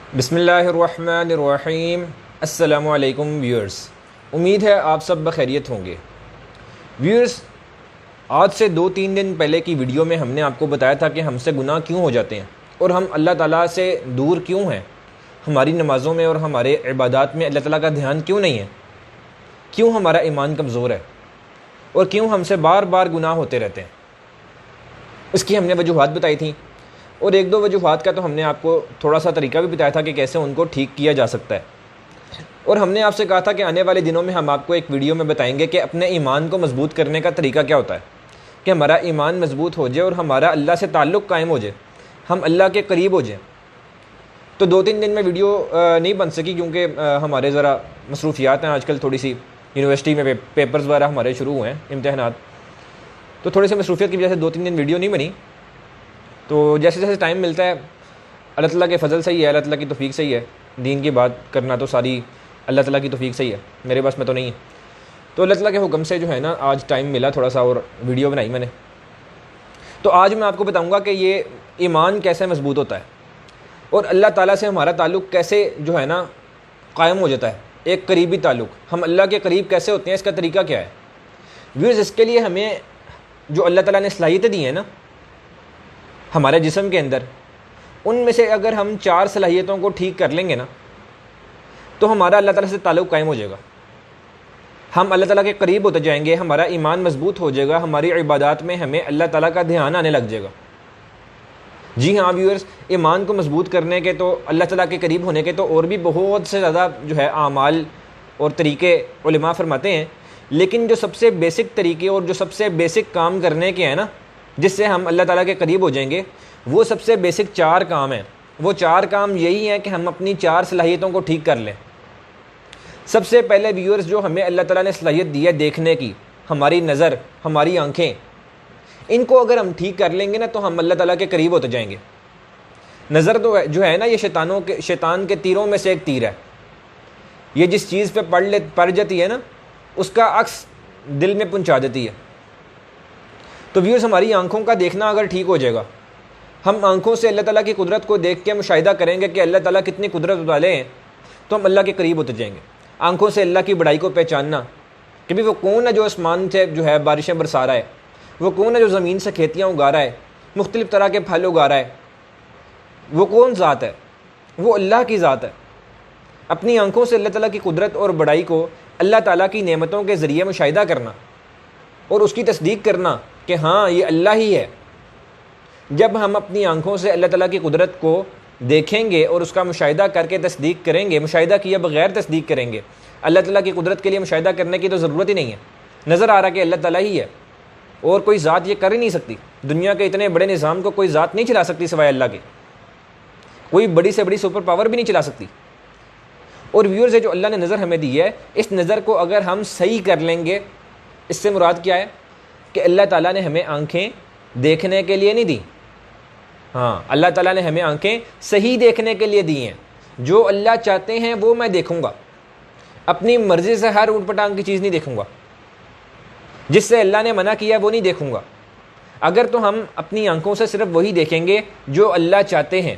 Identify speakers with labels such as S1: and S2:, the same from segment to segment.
S1: بسم اللہ الرحمن الرحیم۔ السلام علیکم ویورز، امید ہے آپ سب بخیریت ہوں گے۔ ویورز، آج سے 2-3 دن پہلے کی ویڈیو میں ہم نے آپ کو بتایا تھا کہ ہم سے گناہ کیوں ہو جاتے ہیں اور ہم اللہ تعالیٰ سے دور کیوں ہیں، ہماری نمازوں میں اور ہمارے عبادات میں اللہ تعالیٰ کا دھیان کیوں نہیں ہے، کیوں ہمارا ایمان کمزور ہے اور کیوں ہم سے بار بار گناہ ہوتے رہتے ہیں۔ اس کی ہم نے وجوہات بتائی تھیں، اور 1-2 وجوہات کا تو ہم نے آپ کو تھوڑا سا طریقہ بھی بتایا تھا کہ کیسے ان کو ٹھیک کیا جا سکتا ہے۔ اور ہم نے آپ سے کہا تھا کہ آنے والے دنوں میں ہم آپ کو ایک ویڈیو میں بتائیں گے کہ اپنے ایمان کو مضبوط کرنے کا طریقہ کیا ہوتا ہے، کہ ہمارا ایمان مضبوط ہو جائے اور ہمارا اللہ سے تعلق قائم ہو جائے، ہم اللہ کے قریب ہو جائیں۔ تو 2-3 دن میں ویڈیو نہیں بن سکی کیونکہ ہمارے ذرا مصروفیات ہیں آج کل، تھوڑی سی یونیورسٹی میں پیپرز وغیرہ ہمارے شروع ہوئے ہیں، امتحانات، تو تھوڑے سے مصروفیت کی وجہ سے 2-3 دن ویڈیو نہیں بنی۔ تو جیسے جیسے ٹائم ملتا ہے، اللہ تعالیٰ کے فضل سے ہی ہے، اللہ تعالیٰ کی توفیق سے ہی ہے، دین کی بات کرنا تو ساری اللہ تعالیٰ کی توفیق سے ہی ہے، میرے پاس میں تو نہیں ہے۔ تو اللہ تعالیٰ کے حکم سے جو ہے نا آج ٹائم ملا تھوڑا سا اور ویڈیو بنائی میں نے۔ تو آج میں آپ کو بتاؤں گا کہ یہ ایمان کیسے مضبوط ہوتا ہے اور اللہ تعالیٰ سے ہمارا تعلق کیسے جو ہے نا قائم ہو جاتا ہے، ایک قریبی تعلق، ہم اللہ کے قریب کیسے ہوتے ہیں، اس کا طریقہ کیا ہے۔ ویورز، اس کے لیے ہمیں جو اللہ تعالیٰ نے صلاحیتیں دی ہیں نا ہمارے جسم کے اندر، ان میں سے اگر ہم 4 صلاحیتوں کو ٹھیک کر لیں گے نا تو ہمارا اللہ تعالیٰ سے تعلق قائم ہو جائے گا، ہم اللہ تعالیٰ کے قریب ہوتے جائیں گے، ہمارا ایمان مضبوط ہو جائے گا، ہماری عبادات میں ہمیں اللہ تعالیٰ کا دھیان آنے لگ جائے گا۔ جی ہاں ویورز، ایمان کو مضبوط کرنے کے تو اللہ تعالیٰ کے قریب ہونے کے تو اور بھی بہت سے زیادہ جو ہے اعمال اور طریقے علماء فرماتے ہیں، لیکن جو سب سے بیسک طریقے اور جو سب سے بیسک کام کرنے کے ہیں نا جس سے ہم اللہ تعالیٰ کے قریب ہو جائیں گے، وہ سب سے بیسک 4 کام ہیں۔ وہ 4 کام یہی ہیں کہ ہم اپنی 4 صلاحیتوں کو ٹھیک کر لیں۔ سب سے پہلے ویورز، جو ہمیں اللہ تعالیٰ نے صلاحیت دی ہے دیکھنے کی، ہماری نظر، ہماری آنکھیں، ان کو اگر ہم ٹھیک کر لیں گے نا تو ہم اللہ تعالیٰ کے قریب ہوتے جائیں گے۔ نظر تو جو ہے نا یہ شیطان کے تیروں میں سے ایک تیر ہے، یہ جس چیز پہ پڑ جاتی ہے نا اس کا عکس دل میں پہنچا دیتی ہے۔ تو ویورز، ہماری آنکھوں کا دیکھنا اگر ٹھیک ہو جائے گا، ہم آنکھوں سے اللہ تعالیٰ کی قدرت کو دیکھ کے مشاہدہ کریں گے کہ اللہ تعالیٰ کتنی قدرت والے ہیں، تو ہم اللہ کے قریب ہوتے جائیں گے۔ آنکھوں سے اللہ کی بڑائی کو پہچاننا کہ بھی وہ کون ہے جو آسمان سے جو ہے بارشیں برسا رہا ہے، وہ کون ہے جو زمین سے کھیتیاں اگا رہا ہے، مختلف طرح کے پھل اگا رہا ہے، وہ کون ذات ہے، وہ اللہ کی ذات ہے۔ اپنی آنکھوں سے اللہ تعالیٰ کی قدرت اور بڑائی کو اللہ تعالیٰ کی نعمتوں کے ذریعے مشاہدہ کرنا اور اس کی تصدیق کرنا کہ ہاں یہ اللہ ہی ہے۔ جب ہم اپنی آنکھوں سے اللہ تعالیٰ کی قدرت کو دیکھیں گے اور اس کا مشاہدہ کر کے تصدیق کریں گے، مشاہدہ کیا بغیر تصدیق کریں گے، اللہ تعالیٰ کی قدرت کے لیے مشاہدہ کرنے کی تو ضرورت ہی نہیں ہے، نظر آ رہا کہ اللہ تعالیٰ ہی ہے اور کوئی ذات یہ کر ہی نہیں سکتی۔ دنیا کے اتنے بڑے نظام کو کوئی ذات نہیں چلا سکتی سوائے اللہ کے، کوئی بڑی سے بڑی سپر پاور بھی نہیں چلا سکتی۔ اور ویورز، جو اللہ نے نظر ہمیں دی ہے، اس نظر کو اگر ہم صحیح کر لیں گے، اس سے مراد کیا ہے کہ اللہ تعالیٰ نے ہمیں آنکھیں دیکھنے کے لیے نہیں دی، ہاں اللہ تعالیٰ نے ہمیں آنکھیں صحیح دیکھنے کے لیے دی ہیں۔ جو اللہ چاہتے ہیں وہ میں دیکھوں گا، اپنی مرضی سے ہر اوٹ پٹانگ کی چیز نہیں دیکھوں گا، جس سے اللہ نے منع کیا وہ نہیں دیکھوں گا۔ اگر تو ہم اپنی آنکھوں سے صرف وہی دیکھیں گے جو اللہ چاہتے ہیں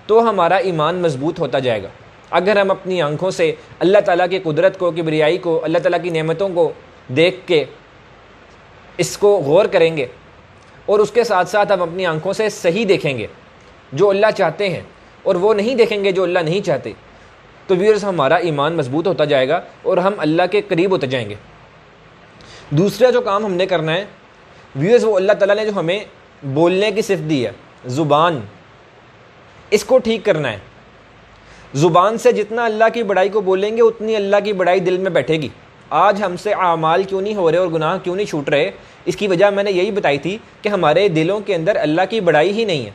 S1: تو ہمارا ایمان مضبوط ہوتا جائے گا۔ اگر ہم اپنی آنکھوں سے اللہ تعالیٰ کی قدرت کو، کبریائی کو، اللہ تعالیٰ کی نعمتوں کو دیکھ کے اس کو غور کریں گے اور اس کے ساتھ ساتھ ہم اپنی آنکھوں سے صحیح دیکھیں گے جو اللہ چاہتے ہیں اور وہ نہیں دیکھیں گے جو اللہ نہیں چاہتے، تو ویورز ہمارا ایمان مضبوط ہوتا جائے گا اور ہم اللہ کے قریب ہوتے جائیں گے۔ دوسرا جو کام ہم نے کرنا ہے ویورز، وہ اللہ تعالیٰ نے جو ہمیں بولنے کی صفت دی ہے، زبان، اس کو ٹھیک کرنا ہے۔ زبان سے جتنا اللہ کی بڑائی کو بولیں گے اتنی اللہ کی بڑائی دل میں بیٹھے گی۔ آج ہم سے اعمال کیوں نہیں ہو رہے اور گناہ کیوں نہیں چھوٹ رہے، اس کی وجہ میں نے یہی بتائی تھی کہ ہمارے دلوں کے اندر اللہ کی بڑائی ہی نہیں ہے،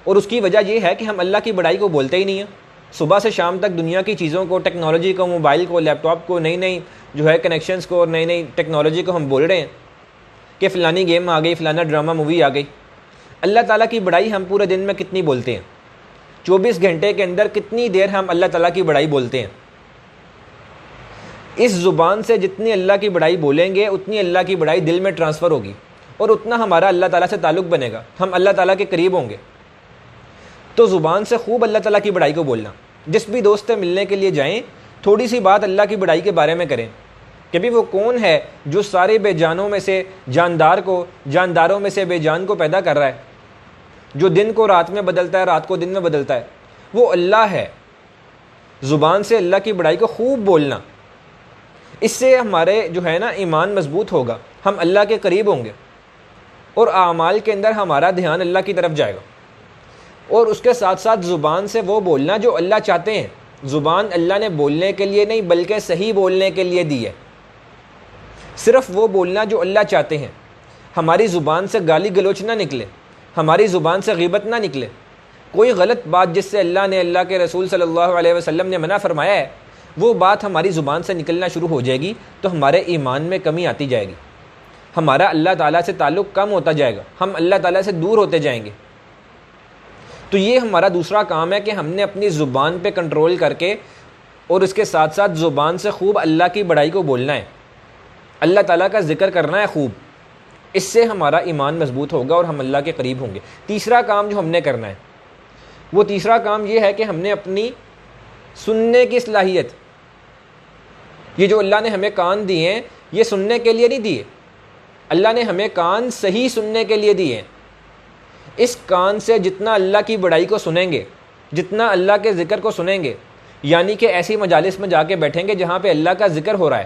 S1: اور اس کی وجہ یہ ہے کہ ہم اللہ کی بڑائی کو بولتے ہی نہیں ہیں۔ صبح سے شام تک دنیا کی چیزوں کو، ٹیکنالوجی کو، موبائل کو، لیپ ٹاپ کو، نئی جو ہے کنیکشنز کو اور نئی ٹیکنالوجی کو ہم بول رہے ہیں کہ فلانی گیم آ گئی، فلانا ڈرامہ مووی آ گئی۔ اللہ تعالیٰ کی بڑائی ہم پورے دن میں کتنی بولتے ہیں؟ 24 گھنٹے کے اندر کتنی دیر ہم اللہ تعالیٰ کی بڑائی بولتے ہیں؟ اس زبان سے جتنی اللہ کی بڑائی بولیں گے اتنی اللہ کی بڑائی دل میں ٹرانسفر ہوگی اور اتنا ہمارا اللہ تعالیٰ سے تعلق بنے گا، ہم اللہ تعالیٰ کے قریب ہوں گے۔ تو زبان سے خوب اللہ تعالیٰ کی بڑائی کو بولنا. جس بھی دوست سے ملنے کے لیے جائیں تھوڑی سی بات اللہ کی بڑائی کے بارے میں کریں کہ بھی وہ کون ہے جو سارے بے جانوں میں سے جانداروں میں سے بے جان کو پیدا کر رہا ہے, جو دن کو رات میں بدلتا ہے, رات کو دن میں بدلتا ہے, وہ اللہ ہے. زبان سے اللہ کی بڑائی کو خوب بولنا, اس سے ہمارے جو ہے نا ایمان مضبوط ہوگا, ہم اللہ کے قریب ہوں گے اور اعمال کے اندر ہمارا دھیان اللہ کی طرف جائے گا. اور اس کے ساتھ ساتھ زبان سے وہ بولنا جو اللہ چاہتے ہیں. زبان اللہ نے بولنے کے لیے نہیں بلکہ صحیح بولنے کے لیے دی ہے. صرف وہ بولنا جو اللہ چاہتے ہیں. ہماری زبان سے گالی گلوچ نہ نکلے, ہماری زبان سے غیبت نہ نکلے. کوئی غلط بات جس سے اللہ نے, اللہ کے رسول صلی اللہ علیہ وسلم نے منع فرمایا ہے, وہ بات ہماری زبان سے نکلنا شروع ہو جائے گی تو ہمارے ایمان میں کمی آتی جائے گی, ہمارا اللہ تعالیٰ سے تعلق کم ہوتا جائے گا, ہم اللہ تعالیٰ سے دور ہوتے جائیں گے. تو یہ ہمارا دوسرا کام ہے کہ ہم نے اپنی زبان پہ کنٹرول کر کے اور اس کے ساتھ ساتھ زبان سے خوب اللہ کی بڑائی کو بولنا ہے, اللہ تعالیٰ کا ذکر کرنا ہے خوب. اس سے ہمارا ایمان مضبوط ہوگا اور ہم اللہ کے قریب ہوں گے. تیسرا کام جو ہم نے کرنا ہے, وہ تیسرا کام یہ ہے کہ ہم نے اپنی سننے کی صلاحیت, یہ جو اللہ نے ہمیں کان دیے ہیں یہ سننے کے لیے نہیں دیے, اللہ نے ہمیں کان صحیح سننے کے لیے دیے ہیں. اس کان سے جتنا اللہ کی بڑائی کو سنیں گے, جتنا اللہ کے ذکر کو سنیں گے, یعنی کہ ایسی مجالس میں جا کے بیٹھیں گے جہاں پہ اللہ کا ذکر ہو رہا ہے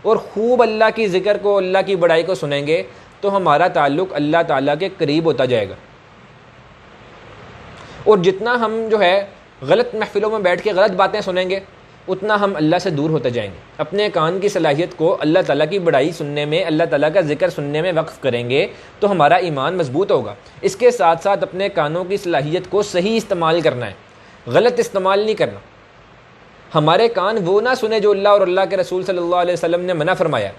S1: اور خوب اللہ کی ذکر کو, اللہ کی بڑائی کو سنیں گے, تو ہمارا تعلق اللہ تعالیٰ کے قریب ہوتا جائے گا. اور جتنا ہم جو ہے غلط محفلوں میں بیٹھ کے غلط باتیں سنیں گے اتنا ہم اللہ سے دور ہوتے جائیں گے. اپنے کان کی صلاحیت کو اللہ تعالیٰ کی بڑائی سننے میں, اللہ تعالیٰ کا ذکر سننے میں وقف کریں گے تو ہمارا ایمان مضبوط ہوگا. اس کے ساتھ ساتھ اپنے کانوں کی صلاحیت کو صحیح استعمال کرنا ہے, غلط استعمال نہیں کرنا. ہمارے کان وہ نہ سنے جو اللہ اور اللہ کے رسول صلی اللہ علیہ وسلم نے منع فرمایا,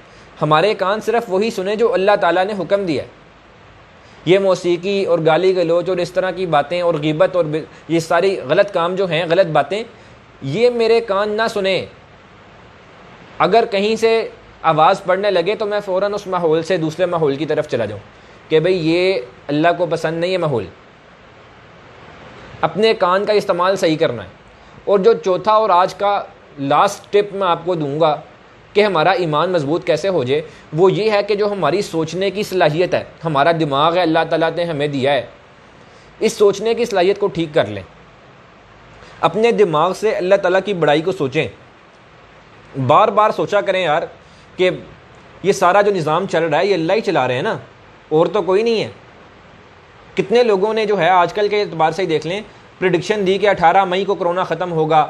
S1: ہمارے کان صرف وہی سنے جو اللہ تعالیٰ نے حکم دیا. یہ موسیقی اور گالی گلوچ اور اس طرح کی باتیں اور غیبت اور یہ ساری غلط کام جو ہیں, غلط باتیں, یہ میرے کان نہ سنیں. اگر کہیں سے آواز پڑنے لگے تو میں فوراً اس ماحول سے دوسرے ماحول کی طرف چلا جاؤں کہ بھئی یہ اللہ کو پسند نہیں ہے ماحول. اپنے کان کا استعمال صحیح کرنا ہے. اور جو چوتھا اور آج کا لاسٹ ٹپ میں آپ کو دوں گا کہ ہمارا ایمان مضبوط کیسے ہو جائے, وہ یہ ہے کہ جو ہماری سوچنے کی صلاحیت ہے, ہمارا دماغ ہے اللہ تعالیٰ نے ہمیں دیا ہے, اس سوچنے کی صلاحیت کو ٹھیک کر لیں. اپنے دماغ سے اللہ تعالیٰ کی بڑائی کو سوچیں, بار بار سوچا کریں یار کہ یہ سارا جو نظام چل رہا ہے یہ اللہ ہی چلا رہے ہیں نا, اور تو کوئی نہیں ہے. کتنے لوگوں نے جو ہے آج کل کے اعتبار سے ہی دیکھ لیں پریڈکشن دی کہ 18 مئی کو کرونا ختم ہوگا,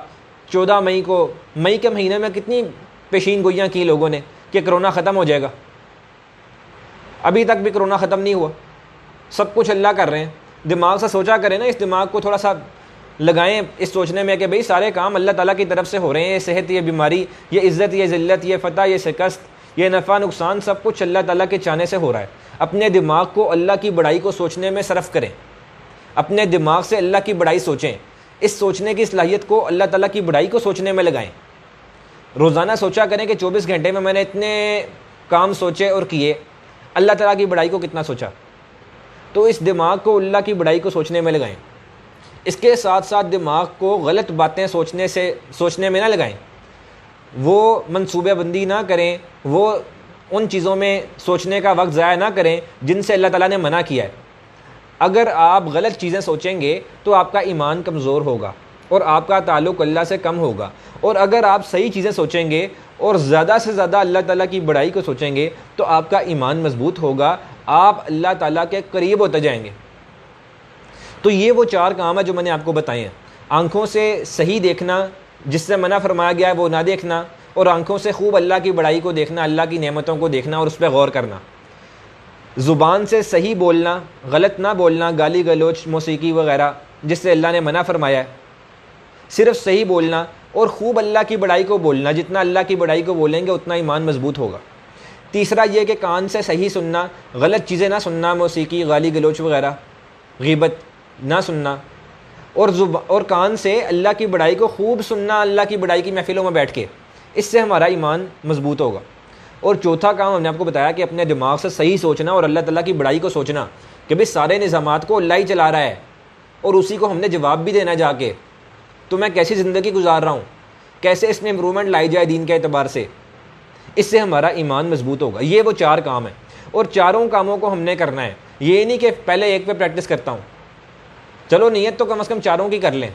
S1: 14 مئی کو, مئی کے مہینے میں کتنی پیشین گوئیاں کی لوگوں نے کہ کرونا ختم ہو جائے گا. ابھی تک بھی کرونا ختم نہیں ہوا, سب کچھ اللہ کر رہے ہیں. دماغ سے سوچا کریں نا, اس دماغ کو تھوڑا سا لگائیں اس سوچنے میں کہ بھئی سارے کام اللہ تعالیٰ کی طرف سے ہو رہے ہیں. یہ صحت, یہ بیماری, یہ عزت, یہ ذلت, یہ فتح, یہ شکست, یہ نفع نقصان, سب کچھ اللہ تعالیٰ کے چاہنے سے ہو رہا ہے. اپنے دماغ کو اللہ کی بڑائی کو سوچنے میں صرف کریں, اپنے دماغ سے اللہ کی بڑائی سوچیں. اس سوچنے کی صلاحیت کو اللہ تعالیٰ کی بڑائی کو سوچنے میں لگائیں. روزانہ سوچا کریں کہ 24 گھنٹے میں نے اتنے کام سوچے اور کیے, اللہ تعالیٰ کی بڑائی کو کتنا سوچا. تو اس دماغ کو اللہ کی بڑائی کو سوچنے میں لگائیں. اس کے ساتھ ساتھ دماغ کو غلط باتیں سوچنے میں نہ لگائیں. وہ منصوبہ بندی نہ کریں, وہ ان چیزوں میں سوچنے کا وقت ضائع نہ کریں جن سے اللہ تعالیٰ نے منع کیا ہے. اگر آپ غلط چیزیں سوچیں گے تو آپ کا ایمان کمزور ہوگا اور آپ کا تعلق اللہ سے کم ہوگا. اور اگر آپ صحیح چیزیں سوچیں گے اور زیادہ سے زیادہ اللہ تعالیٰ کی بڑائی کو سوچیں گے تو آپ کا ایمان مضبوط ہوگا, آپ اللہ تعالیٰ کے قریب ہوتے جائیں گے. تو یہ وہ 4 کام ہیں جو میں نے آپ کو بتائے ہیں. آنکھوں سے صحیح دیکھنا, جس سے منع فرمایا گیا ہے وہ نہ دیکھنا, اور آنکھوں سے خوب اللہ کی بڑائی کو دیکھنا, اللہ کی نعمتوں کو دیکھنا اور اس پہ غور کرنا. زبان سے صحیح بولنا, غلط نہ بولنا, گالی گلوچ, موسیقی وغیرہ جس سے اللہ نے منع فرمایا ہے, صرف صحیح بولنا اور خوب اللہ کی بڑائی کو بولنا. جتنا اللہ کی بڑائی کو بولیں گے اتنا ایمان مضبوط ہوگا. تیسرا یہ کہ کان سے صحیح سننا, غلط چیزیں نہ سننا, موسیقی, گالی گلوچ وغیرہ, غیبت نہ سننا, اور کان سے اللہ کی بڑائی کو خوب سننا, اللہ کی بڑائی کی محفلوں میں بیٹھ کے. اس سے ہمارا ایمان مضبوط ہوگا. اور چوتھا کام ہم نے آپ کو بتایا کہ اپنے دماغ سے صحیح سوچنا اور اللہ تعالیٰ کی بڑائی کو سوچنا کہ بھئی سارے نظامات کو اللہ ہی چلا رہا ہے, اور اسی کو ہم نے جواب بھی دینا جا کے تو میں کیسی زندگی گزار رہا ہوں، کیسے اس میں امپرومنٹ لائی جائے دین کے اعتبار سے، اس سے ہمارا ایمان مضبوط ہوگا۔ یہ وہ 4 کام ہیں اور چاروں کاموں کو ہم نے کرنا ہے۔ یہ نہیں کہ پہلے ایک پہ پریکٹس کرتا ہوں، چلو نیت تو کم از کم چاروں کی کر لیں۔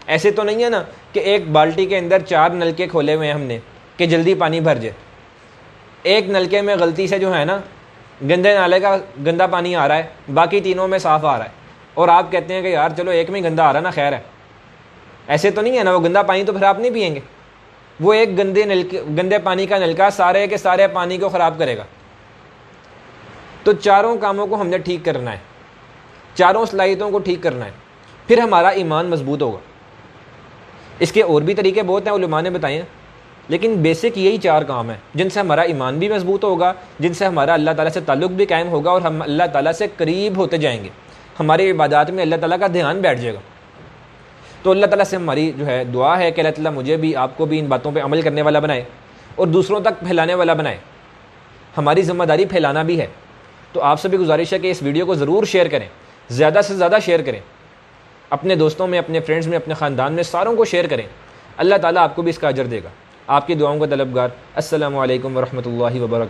S1: ایسے تو نہیں ہے نا کہ ایک بالٹی کے اندر 4 نلکے کھولے ہوئے ہیں ہم نے کہ جلدی پانی بھر جائے، ایک نلکے میں غلطی سے جو ہے نا گندے نالے کا گندا پانی آ رہا ہے، باقی تینوں میں صاف آ رہا ہے، اور آپ کہتے ہیں کہ یار چلو ایک میں گندا آ رہا ہے نا، خیر ہے۔ ایسے تو نہیں ہے نا، وہ گندا پانی تو پھر آپ نہیں پیئیں گے، وہ ایک گندے پانی کا نلکا سارے کے سارے پانی کو خراب کرے گا۔ تو چاروں کاموں کو ہم نے ٹھیک کرنا ہے، چاروں صلاحیتوں کو ٹھیک کرنا ہے، پھر ہمارا ایمان مضبوط ہوگا۔ اس کے اور بھی طریقے بہت ہیں، علماء نے بتائے ہیں، لیکن بیسک یہی 4 کام ہیں جن سے ہمارا ایمان بھی مضبوط ہوگا، جن سے ہمارا اللہ تعالیٰ سے تعلق بھی قائم ہوگا، اور ہم اللہ تعالیٰ سے قریب ہوتے جائیں گے، ہماری عبادات میں اللہ تعالیٰ کا دھیان بیٹھ جائے گا۔ تو اللہ تعالیٰ سے ہماری جو ہے دعا ہے کہ اللہ تعالیٰ مجھے بھی آپ کو بھی ان باتوں پہ عمل کرنے والا بنائے اور دوسروں تک پھیلانے والا بنائے۔ ہماری ذمہ داری پھیلانا بھی ہے، تو آپ سے بھی گزارش ہے کہ اس ویڈیو کو ضرور شیئر کریں، زیادہ سے زیادہ شیئر کریں، اپنے دوستوں میں، اپنے فرینڈز میں، اپنے خاندان میں، ساروں کو شیئر کریں۔ اللہ تعالیٰ آپ کو بھی اس کا اجر دے گا۔ آپ کی دعاؤں کا طلبگار۔ السلام علیکم ورحمۃ اللہ وبرکاتہ۔